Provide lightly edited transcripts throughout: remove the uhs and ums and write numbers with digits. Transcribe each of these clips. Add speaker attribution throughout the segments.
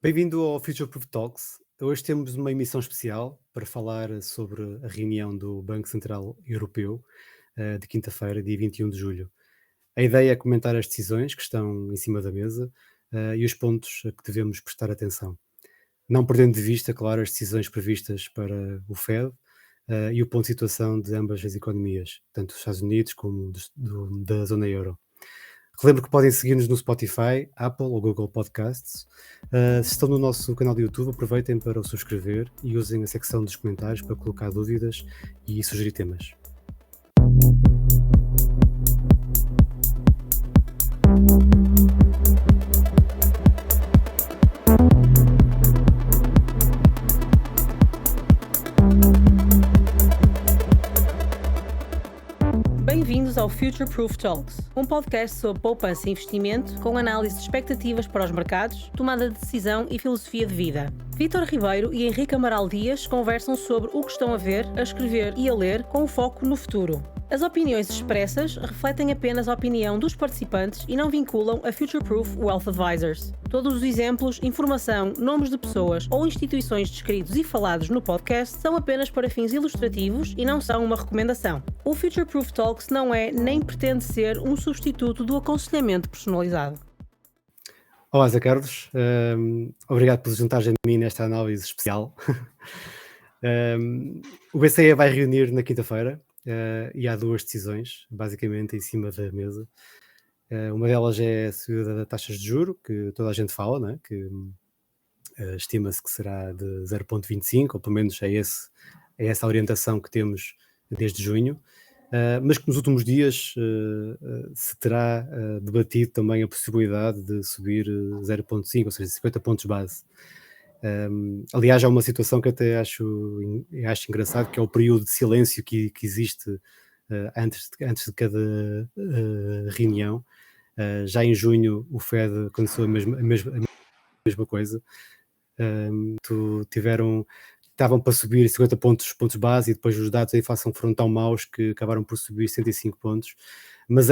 Speaker 1: Bem-vindo ao Future Proof Talks. Hoje temos uma emissão especial para falar sobre a reunião do Banco Central Europeu de quinta-feira, dia 21 de julho. A ideia é comentar as decisões que estão em cima da mesa e os pontos a que devemos prestar atenção. Não perdendo de vista, claro, as decisões previstas para o Fed e o ponto de situação de ambas as economias, tanto dos Estados Unidos como da zona euro. Relembro que podem seguir-nos no Spotify, Apple ou Google Podcasts. Se estão no nosso canal de YouTube, aproveitem para o subscrever e usem a secção dos comentários para colocar dúvidas e sugerir temas.
Speaker 2: Bem-vindos ao Future Proof Talks, um podcast sobre poupança e investimento com análise de expectativas para os mercados, tomada de decisão e filosofia de vida. Vítor Ribeiro e Henrique Amaral Dias conversam sobre o que estão a ver, a escrever e a ler com o foco no futuro. As opiniões expressas refletem apenas a opinião dos participantes e não vinculam a Future Proof Wealth Advisors. Todos os exemplos, informação, nomes de pessoas ou instituições descritos e falados no podcast são apenas para fins ilustrativos e não são uma recomendação. O Future Proof Talks não é nem pretende ser um substituto do aconselhamento personalizado.
Speaker 1: Olá, Zé Carlos. Obrigado por juntar-te a mim nesta análise especial. O BCE vai reunir na quinta-feira e há duas decisões, basicamente, em cima da mesa. Uma delas é a subida das taxas de juros, que toda a gente fala, não é? Que estima-se que será de 0,25, ou pelo menos é essa a orientação que temos desde junho. Mas que nos últimos dias se terá debatido também a possibilidade de subir 0,5, ou seja, 50 pontos base. Aliás, há uma situação que até acho engraçado, que é o período de silêncio que existe antes de cada reunião. Já em junho o Fed aconteceu a mesma coisa. Estavam para subir 50 pontos base e depois os dados da inflação foram tão maus que acabaram por subir 105 pontos. Mas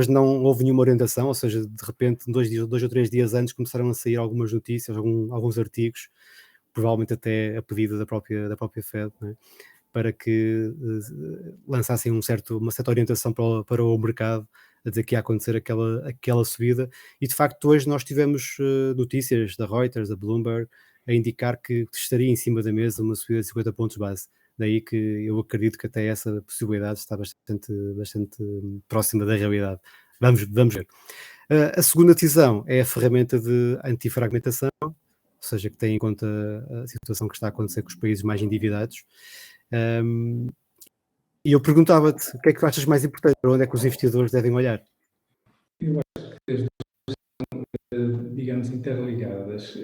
Speaker 1: não houve nenhuma orientação, ou seja, de repente, dois ou três dias antes começaram a sair algumas notícias, alguns artigos, provavelmente até a pedido da própria Fed, não é? Para que lançassem uma certa orientação para o mercado, a dizer que ia acontecer aquela subida. E de facto hoje nós tivemos notícias da Reuters, da Bloomberg, a indicar que estaria em cima da mesa uma subida de 50 pontos base. Daí que eu acredito que até essa possibilidade está bastante próxima da realidade. Vamos ver. A segunda decisão é a ferramenta de antifragmentação, ou seja, que tem em conta a situação que está a acontecer com os países mais endividados. E eu perguntava-te, o que é que tu achas mais importante? Para onde é que os investidores devem olhar?
Speaker 3: Eu acho que as duas são, digamos, interligadas.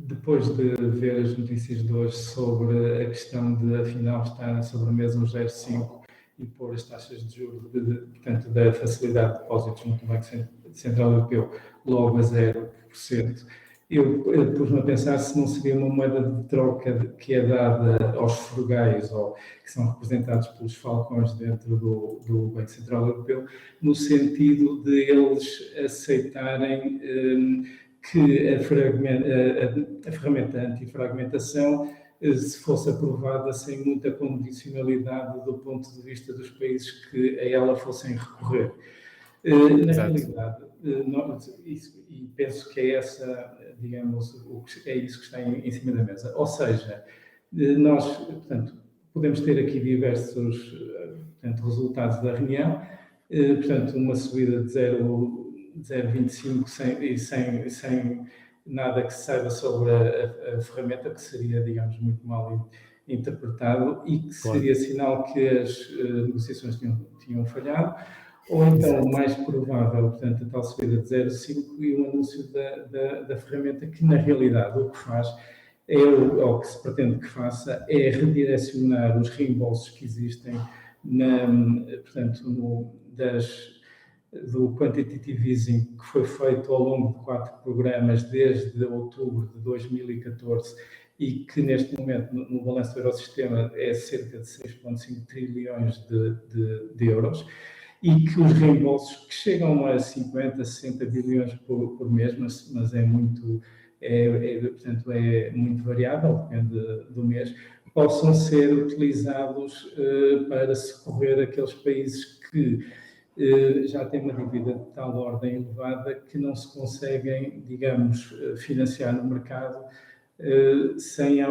Speaker 3: Depois de ver as notícias de hoje sobre a questão de, afinal, estar sobre a mesa um 0,5 e pôr as taxas de juros, portanto, da facilidade de depósitos no Banco Central Europeu logo a 0%, eu pus-me a pensar se não seria uma moeda de troca que é dada aos frugais, ou que são representados pelos falcões dentro do Banco Central Europeu, no sentido de eles aceitarem que a ferramenta antifragmentação se fosse aprovada sem muita condicionalidade do ponto de vista dos países que a ela fossem recorrer. Na realidade, e penso que é essa, digamos, é isso que está em cima da mesa. Ou seja, nós, portanto, podemos ter aqui diversos resultados da reunião, portanto, uma subida de 0,25 sem nada que se saiba sobre a ferramenta, que seria, digamos, muito mal interpretado e que seria sinal que as negociações tinham falhado. Ou então, o mais provável, portanto, a tal subida de 0,5 e o anúncio da ferramenta, que na realidade o que faz, ou que se pretende que faça, é redirecionar os reembolsos que existem, portanto, do quantitative easing que foi feito ao longo de 4 programas desde outubro de 2014 e que neste momento no balanço do Eurosistema é cerca de 6,5 trilhões de euros. E que os reembolsos que chegam a 50, 60 bilhões por mês, mas é muito portanto, é muito variável, depende do mês, possam ser utilizados para socorrer aqueles países que já têm uma dívida de tal ordem elevada que não se conseguem, digamos, financiar no mercado sem a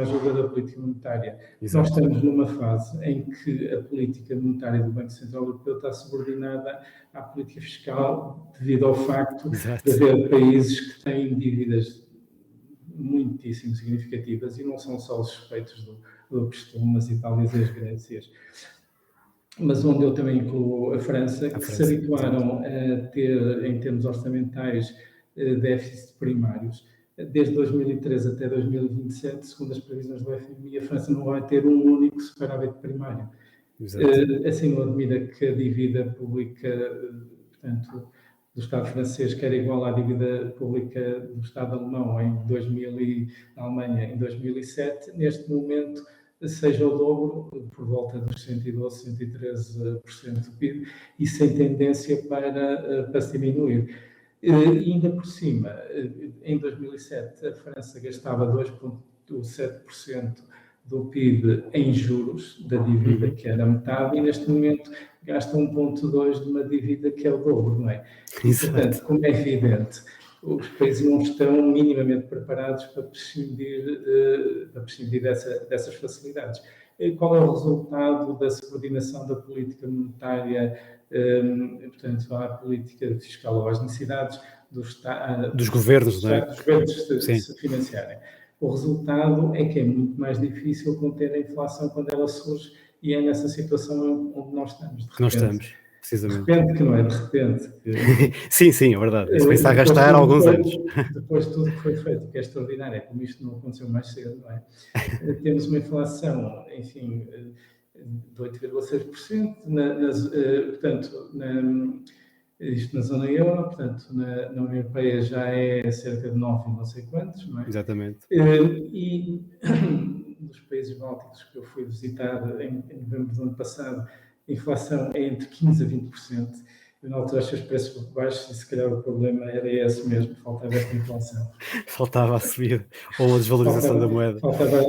Speaker 3: ajuda da política monetária.
Speaker 1: Exato.
Speaker 3: Nós estamos numa fase em que a política monetária do Banco Central Europeu está subordinada à política fiscal devido ao facto
Speaker 1: Exato.
Speaker 3: de haver países que têm dívidas muitíssimo significativas e não são só os suspeitos do costume, mas e talvez as Grécias. Mas onde eu também incluo a França, que se habituaram a ter, em termos orçamentais, déficits primários. Desde 2013 até 2027, segundo as previsões do FMI, a França não vai ter um único superávit primário. Assim, não admira que a dívida pública, portanto, do Estado francês, que era igual à dívida pública do Estado alemão na Alemanha em 2007, neste momento seja o dobro, por volta dos 112, 113% do PIB, e sem tendência para se diminuir. E ainda por cima, em 2007, a França gastava 2,7% do PIB em juros da dívida, que era metade, e neste momento gasta 1,2% de uma dívida que é o dobro, não é? E, portanto, como é evidente, os países não estão minimamente preparados para prescindir dessas facilidades. Qual é o resultado da subordinação da política monetária, portanto, à política fiscal ou às necessidades
Speaker 1: dos governos,
Speaker 3: se financiarem? O resultado é que é muito mais difícil conter a inflação quando ela surge, e é nessa situação onde nós estamos.
Speaker 1: Nós estamos, precisamente.
Speaker 3: De repente, que não é de repente.
Speaker 1: Sim, é verdade. Isso vai-se a gastar há alguns anos.
Speaker 3: Depois de tudo que foi feito, que é extraordinário, como isto não aconteceu mais cedo, não é? Temos uma inflação, enfim, de 8,6%, portanto, isto na zona euro, portanto, na União Europeia já é cerca de 9 não sei quantos, não é?
Speaker 1: Exatamente.
Speaker 3: E nos países bálticos que eu fui visitar em novembro do ano passado, a inflação é entre 15% a 20%. Eu, na altura, achei os preços baixos e se calhar o problema era esse mesmo, faltava esta inflação.
Speaker 1: Faltava a subida ou a desvalorização da moeda.
Speaker 3: Faltava a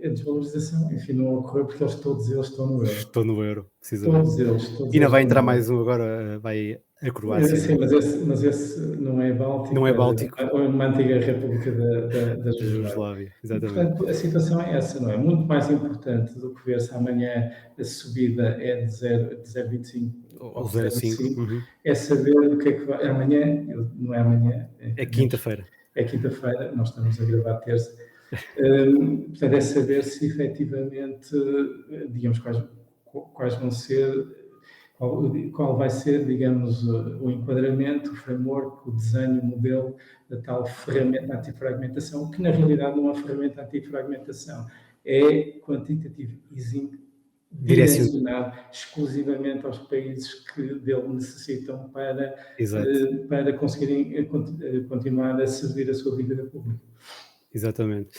Speaker 3: desvalorização, enfim, não ocorreu porque todos eles estão no euro.
Speaker 1: Estão no euro, precisamente.
Speaker 3: Todos eles.
Speaker 1: E ainda vai entrar mais um agora, vai a Croácia.
Speaker 3: Sim, mas esse não é báltico.
Speaker 1: Não é báltico.
Speaker 3: É uma antiga república da Jugoslávia.
Speaker 1: Exatamente.
Speaker 3: Portanto, a situação é essa, não é? Muito mais importante do que ver se amanhã a subida é de 0,25
Speaker 1: ou 0,5.
Speaker 3: É saber o que é que vai. Amanhã, não é amanhã.
Speaker 1: É quinta-feira.
Speaker 3: É quinta-feira, nós estamos a gravar terça. Portanto, é saber se efetivamente, digamos, quais vão ser. Qual vai ser, digamos, o enquadramento, o framework, o desenho, o modelo da tal ferramenta antifragmentação, que na realidade não é uma ferramenta antifragmentação, é quantitative easing direcionado exclusivamente aos países que dele necessitam para conseguirem continuar a servir a sua dívida pública.
Speaker 1: Exatamente.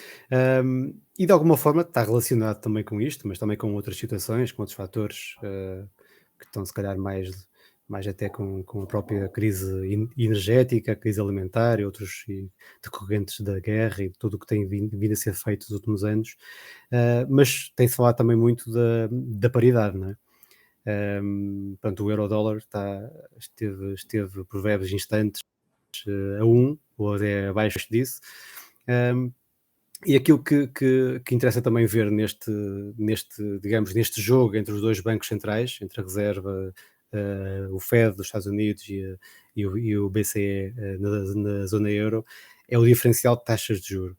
Speaker 1: E de alguma forma está relacionado também com isto, mas também com outras situações, com outros fatores que estão se calhar mais até com a própria crise energética, a crise alimentar e outros decorrentes da guerra e tudo o que tem vindo a ser feito nos últimos anos, mas tem-se falado também muito da paridade, não é? Portanto, o euro-dólar esteve por breves instantes a 1, ou até abaixo disso. E aquilo que interessa também ver neste jogo entre os dois bancos centrais, entre a Reserva, o Fed dos Estados Unidos e o BCE na zona euro, é o diferencial de taxas de juros,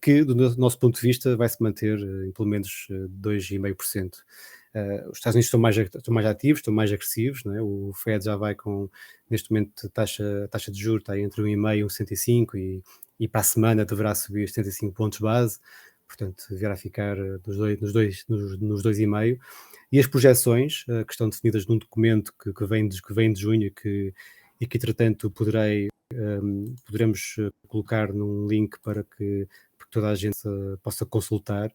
Speaker 1: que do nosso ponto de vista vai se manter em pelo menos 2,5%. Os Estados Unidos estão mais ativos, estão mais agressivos, não é? O Fed já vai neste momento, taxa de juros está entre 1,5% e 1,75% e para a semana deverá subir 75 pontos base, portanto deverá ficar nos 2,5%. E as projeções que estão definidas num documento que vem de junho e que entretanto poderemos colocar num link para que toda a gente possa consultar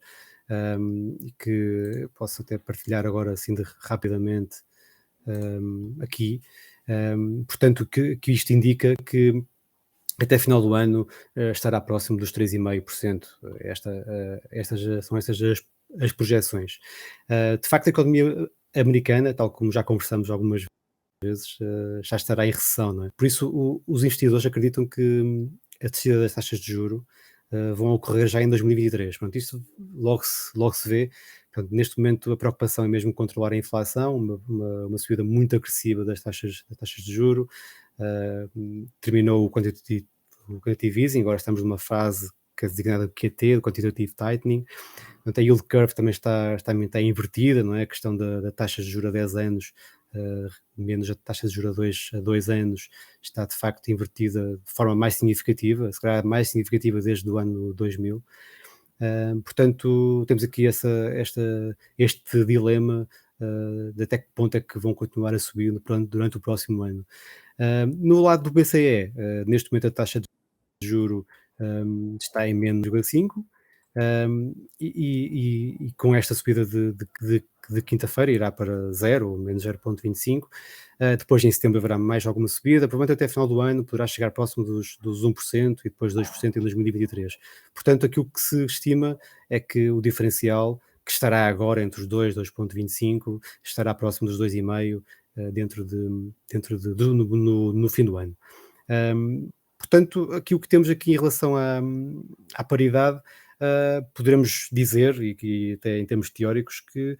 Speaker 1: e que posso até partilhar agora assim rapidamente aqui. Portanto, que isto indica que até final do ano estará próximo dos 3,5%. São estas as projeções. De facto, a economia americana, tal como já conversamos algumas vezes, já estará em recessão, não é? Por isso, os investidores acreditam que a descida das taxas de juro vão ocorrer já em 2023. Pronto, isto logo se vê. Portanto, neste momento, a preocupação é mesmo controlar a inflação, uma subida muito agressiva das taxas de juro. Terminou o quantitative easing, agora estamos numa fase que é designada de QT, do Quantitative Tightening. Portanto, a yield curve também está invertida, não é? A questão da taxa de juros a 10 anos, menos a taxa de juros a 2 anos, está de facto invertida de forma mais significativa, se calhar mais significativa desde o ano 2000. Portanto, temos aqui este dilema de até que ponto é que vão continuar a subir durante o próximo ano. No lado do BCE, neste momento a taxa de juro está em menos 0,5%, e com esta subida de quinta-feira irá para 0 ou menos 0,25%. Depois em setembro haverá mais alguma subida, provavelmente até final do ano poderá chegar próximo dos 1% e depois 2% em 2023. Portanto, aquilo que se estima é que o diferencial, que estará agora entre os 2,25, estará próximo dos 2,5 no fim do ano. Portanto, aquilo que temos aqui em relação à paridade, poderemos dizer, e até em termos teóricos, que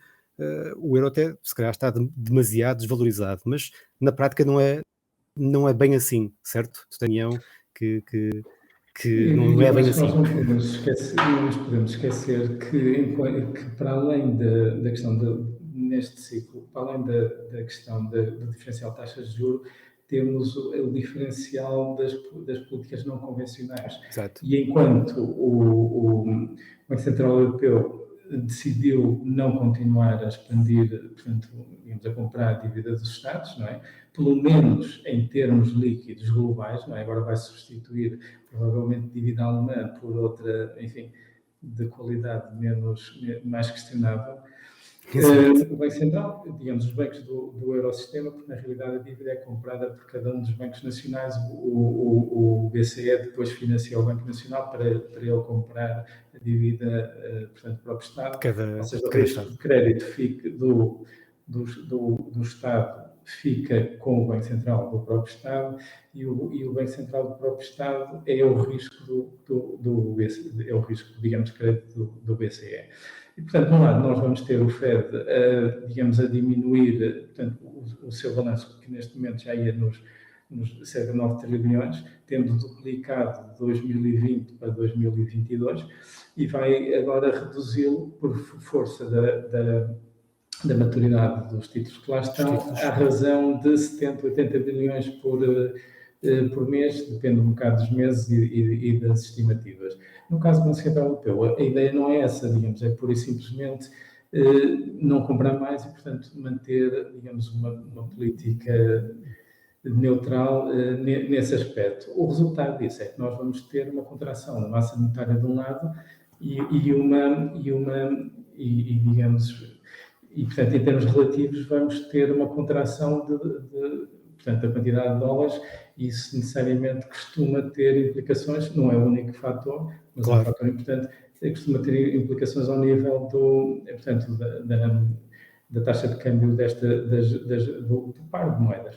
Speaker 1: o euro até se calhar está demasiado desvalorizado, mas na prática não é bem assim, certo? Daniel, que não é bem assim.
Speaker 3: Nós não podemos esquecer que para além da questão neste ciclo, para além da questão do diferencial de taxas de juros, temos o diferencial das políticas não convencionais.
Speaker 1: Exato.
Speaker 3: E enquanto o Banco Central Europeu decidiu não continuar a expandir, portanto, digamos, a comprar a dívida dos Estados, não é? Pelo menos em termos líquidos globais, não é? Agora vai substituir provavelmente dívida alemã por outra, enfim, de qualidade mais questionável. O Banco Central, digamos, os bancos do Eurosistema, porque na realidade a dívida é comprada por cada um dos bancos nacionais, o BCE depois financia o Banco Nacional para ele comprar a dívida, portanto, para o Estado. Ou seja, o risco de crédito do Estado fica com o Banco Central do próprio Estado e o Banco Central do próprio Estado é o risco é o risco, digamos, de crédito do BCE. E, portanto, de um lado, nós vamos ter o FED, digamos, a diminuir, portanto, o seu balanço, que neste momento já ia nos cerca de 9 trilhões, tendo duplicado de 2020 para 2022, e vai agora reduzi-lo por força da maturidade dos títulos que lá estão, à razão de 70, 80 bilhões por mês, depende um bocado dos meses e das estimativas. No caso do Banco Central Europeu, a ideia não é essa, digamos, é pura e simplesmente não comprar mais e, portanto, manter, digamos, uma política neutral nesse aspecto. O resultado disso é que nós vamos ter uma contração da massa monetária de um lado e, portanto, em termos relativos, vamos ter uma contração portanto, da quantidade de dólares, e isso necessariamente costuma ter implicações, não é o único fator, mas claro, é um fator importante, costuma ter implicações ao nível portanto, da taxa de câmbio do par de moedas.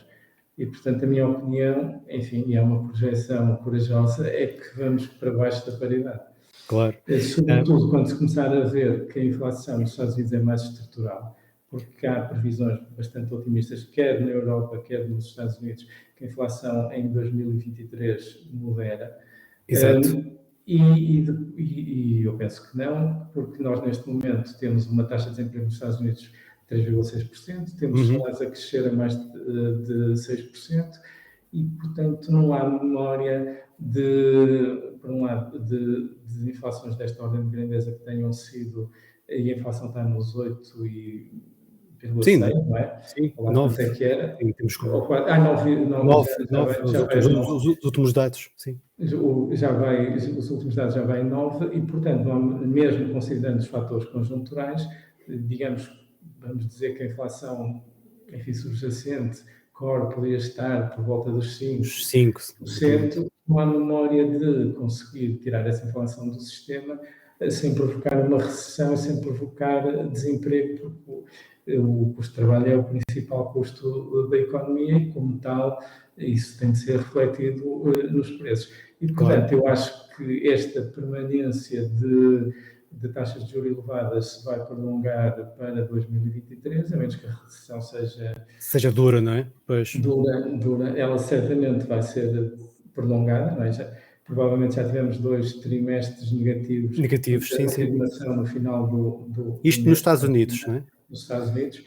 Speaker 3: E, portanto, a minha opinião, enfim, e é uma projeção corajosa, é que vamos para baixo da paridade.
Speaker 1: Claro.
Speaker 3: Sobretudo quando se começar a ver que a inflação nos Estados Unidos é mais estrutural, porque há previsões bastante otimistas, quer na Europa, quer nos Estados Unidos, que a inflação em 2023 modera.
Speaker 1: Exato.
Speaker 3: E eu penso que não, porque nós neste momento temos uma taxa de desemprego nos Estados Unidos de 3,6%, temos salários a crescer a mais de 6%, e, portanto, não há memória por um lado, de inflações desta ordem de grandeza que tenham sido, e a inflação está nos 8,6, não é?
Speaker 1: Sim,
Speaker 3: 9 é que era.
Speaker 1: Sim, temos como...
Speaker 3: 9,
Speaker 1: os últimos dados, sim.
Speaker 3: Os últimos dados já vai em 9 e, portanto, mesmo considerando os fatores conjunturais, digamos, vamos dizer que a inflação, enfim, subjacente, core, poderia estar por volta dos 5%. não há memória de conseguir tirar essa inflação do sistema sem provocar uma recessão e sem provocar desemprego, porque o custo de trabalho é o principal custo da economia e, como tal, isso tem de ser refletido nos preços. E, portanto, eu acho que esta permanência de taxas de juros elevadas se vai prolongar para 2023, a menos que a recessão
Speaker 1: seja dura, não é? Pois.
Speaker 3: Dura. Ela certamente vai ser prolongada, não é? Provavelmente já tivemos 2 trimestres negativos,
Speaker 1: sim, sim.
Speaker 3: No final do
Speaker 1: isto
Speaker 3: mês,
Speaker 1: nos Estados Unidos, não é?
Speaker 3: Nos Estados Unidos.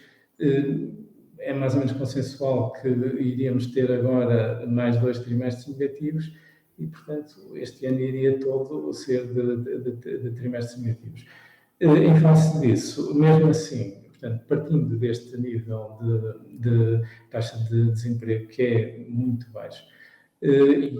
Speaker 3: É mais ou menos consensual que iríamos ter agora mais 2 trimestres negativos e, portanto, este ano iria todo ser de trimestres negativos. Em face disso, mesmo assim, portanto, partindo deste nível de taxa de desemprego que é muito baixo e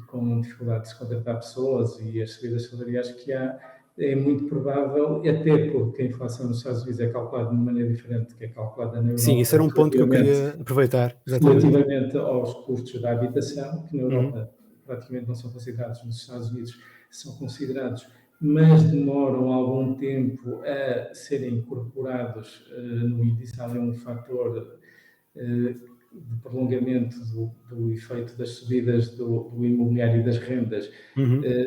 Speaker 3: com dificuldade de se contratar pessoas e as subidas salariais que há, é muito provável, até porque a inflação nos Estados Unidos é calculada de uma maneira diferente que é calculada na Europa.
Speaker 1: Sim, isso era um ponto que eu queria aproveitar.
Speaker 3: Relativamente aos custos da habitação, que na Europa praticamente não são considerados, nos Estados Unidos são considerados, mas demoram algum tempo a serem incorporados no índice. Há um fator de prolongamento do efeito das subidas do imobiliário e das rendas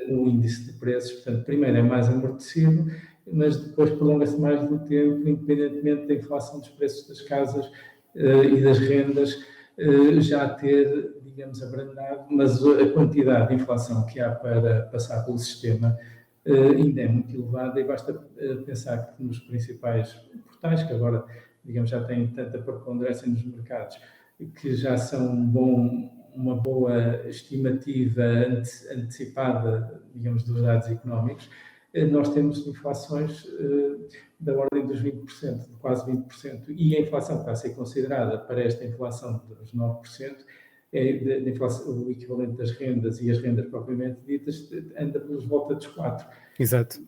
Speaker 3: no índice de preços. Portanto, primeiro é mais amortecido, mas depois prolonga-se mais do tempo, independentemente da inflação dos preços das casas e das rendas já ter, digamos, abrandado, mas a quantidade de inflação que há para passar pelo sistema ainda é muito elevada e basta pensar que nos principais portais, que agora, digamos, já têm tanta preponderância nos mercados, que já são uma boa estimativa antecipada, digamos, dos dados económicos, nós temos inflações da ordem dos 20%, de quase 20%, e a inflação que está a ser considerada para esta inflação dos 9%, de inflação, o equivalente das rendas e as rendas propriamente ditas, anda pelos volta dos 4%.
Speaker 1: Exato.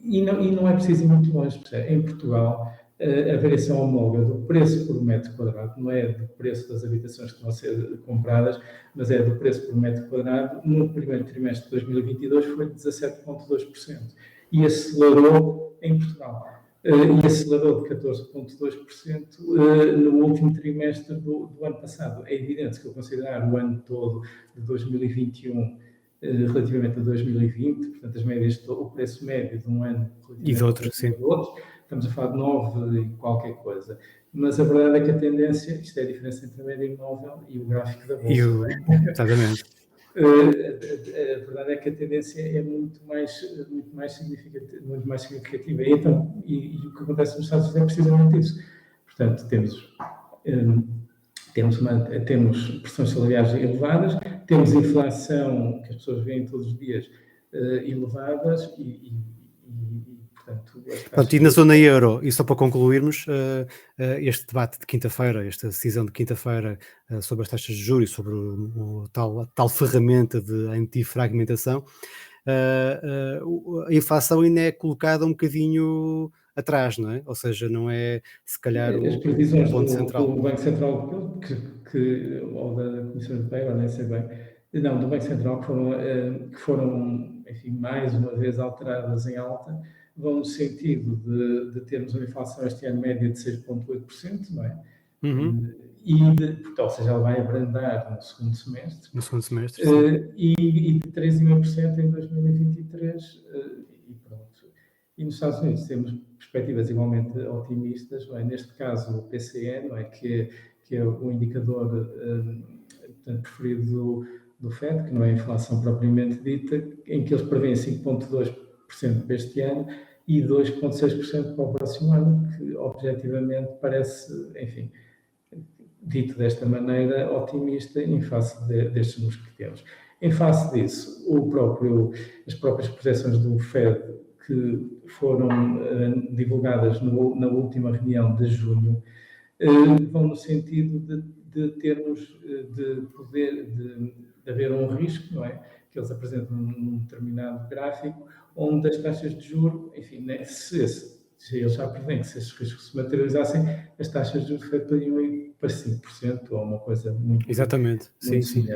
Speaker 3: E não é preciso ir muito longe, em Portugal, a variação homóloga do preço por metro quadrado, não é do preço das habitações que estão a ser compradas, mas é do preço por metro quadrado, no primeiro trimestre de 2022 foi de 17,2%. E acelerou em Portugal. E acelerou de 14,2% no último trimestre do ano passado. É evidente que eu considerar o ano todo de 2021 relativamente a 2020, portanto, as médias, o preço médio de um ano
Speaker 1: e de outro, sim.
Speaker 3: Estamos a falar de 9 e qualquer coisa. Mas a verdade é que a tendência, isto é a diferença entre a média imóvel e o gráfico da bolsa.
Speaker 1: Exatamente.
Speaker 3: A verdade é que a tendência é muito mais significativa. E o que acontece nos Estados Unidos é precisamente isso. Portanto, temos pressões salariais elevadas, temos inflação que as pessoas veem todos os dias elevadas portanto...
Speaker 1: E na zona euro, e só para concluirmos, este debate de quinta-feira, esta decisão de quinta-feira sobre as taxas de juros e sobre a tal ferramenta de antifragmentação, a inflação ainda é colocada um bocadinho atrás, não é? Ou seja, não é se calhar
Speaker 3: as previsões
Speaker 1: ponto central.
Speaker 3: Do Banco Central ou da Comissão Europeia, ou nem sei bem, não, do Banco Central que foram enfim, mais uma vez alteradas em alta, vão no sentido de termos uma inflação este ano média de 6,8%, não é? Ou seja, ela vai abrandar no segundo semestre.
Speaker 1: No segundo semestre,
Speaker 3: e de 3,5% em 2023 e pronto. E nos Estados Unidos temos perspectivas igualmente otimistas, não é? Neste caso o PCE, não é? Que é o indicador portanto, preferido do FED, que não é a inflação propriamente dita, em que eles prevêem 5,2% para este ano e 2,6% para o próximo ano, que objetivamente parece, enfim, dito desta maneira, otimista em face destes números que temos. Em face disso, as próprias projeções do FED, que foram divulgadas na última reunião de junho, vão no sentido de termos, de haver um risco, não é? Que eles apresentam num determinado gráfico, onde as taxas de juros, enfim, né, se eles já prevêem que se esses riscos se materializassem, as taxas de juros poderiam ir para 5% ou uma coisa muito...
Speaker 1: Exatamente,
Speaker 3: muito
Speaker 1: sim.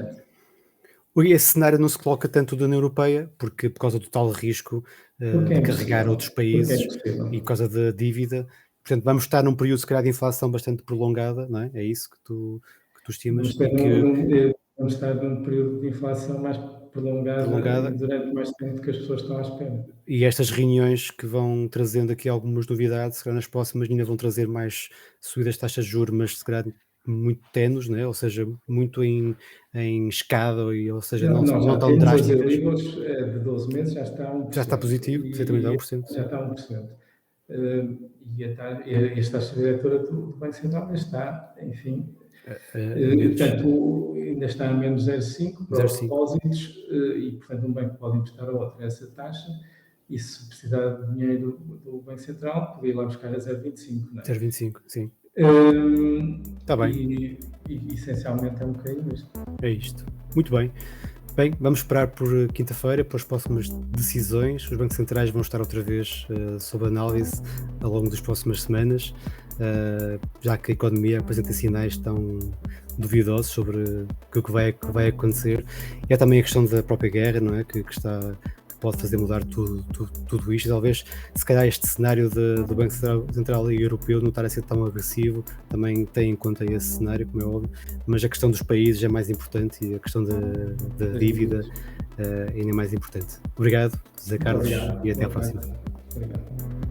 Speaker 1: Esse cenário não se coloca tanto da União Europeia, porque por causa do tal risco
Speaker 3: Porque é
Speaker 1: de carregar
Speaker 3: impossível.
Speaker 1: outros
Speaker 3: Porque é
Speaker 1: países
Speaker 3: impossível.
Speaker 1: e por causa da dívida. Portanto, vamos estar num período, se calhar, de inflação bastante prolongada, não é? É isso que tu estimas,
Speaker 3: Vamos,
Speaker 1: e que
Speaker 3: vamos estar num período de inflação mais prolongada e
Speaker 1: prolongada,
Speaker 3: durante mais tempo que as pessoas estão à espera.
Speaker 1: e estas reuniões que vão trazendo aqui algumas novidades, se calhar nas próximas ainda vão trazer mais subidas de taxas de juros, mas se calhar muito tenues, né? Ou seja, muito em escada, ou seja,
Speaker 3: Nós
Speaker 1: não
Speaker 3: já
Speaker 1: tão
Speaker 3: temos as
Speaker 1: drásticas.
Speaker 3: Euribors de 12 meses, já está a
Speaker 1: Já está
Speaker 3: 1%.
Speaker 1: positivo, exatamente, a 1%,
Speaker 3: Já
Speaker 1: sim.
Speaker 3: está a 1%. E as taxas de diretora do Banco Central ainda está, enfim,
Speaker 1: A menos
Speaker 3: portanto, ainda está a menos 0,5 para os
Speaker 1: 0,5.
Speaker 3: depósitos e, portanto, um banco pode emprestar a outro essa taxa e se precisar de dinheiro do Banco Central, podia ir lá buscar a 0,25, não é?
Speaker 1: 0,25, sim. Está bem,
Speaker 3: E essencialmente é um bocadinho isto.
Speaker 1: é isto. Muito bem. Bem, vamos esperar por quinta-feira, para as próximas decisões. Os bancos centrais vão estar outra vez sob análise ao longo das próximas semanas, já que a economia apresenta sinais tão duvidosos sobre o que vai acontecer. E há também a questão da própria guerra, não é? Que pode fazer mudar tudo isto. E talvez, se calhar, este cenário do Banco Central e Europeu não estar a ser tão agressivo também tem em conta esse cenário, como é óbvio, mas a questão dos países é mais importante e a questão da dívida ainda é mais importante. Obrigado, José Carlos,
Speaker 3: Obrigado.
Speaker 1: e até à próxima.
Speaker 3: Obrigado.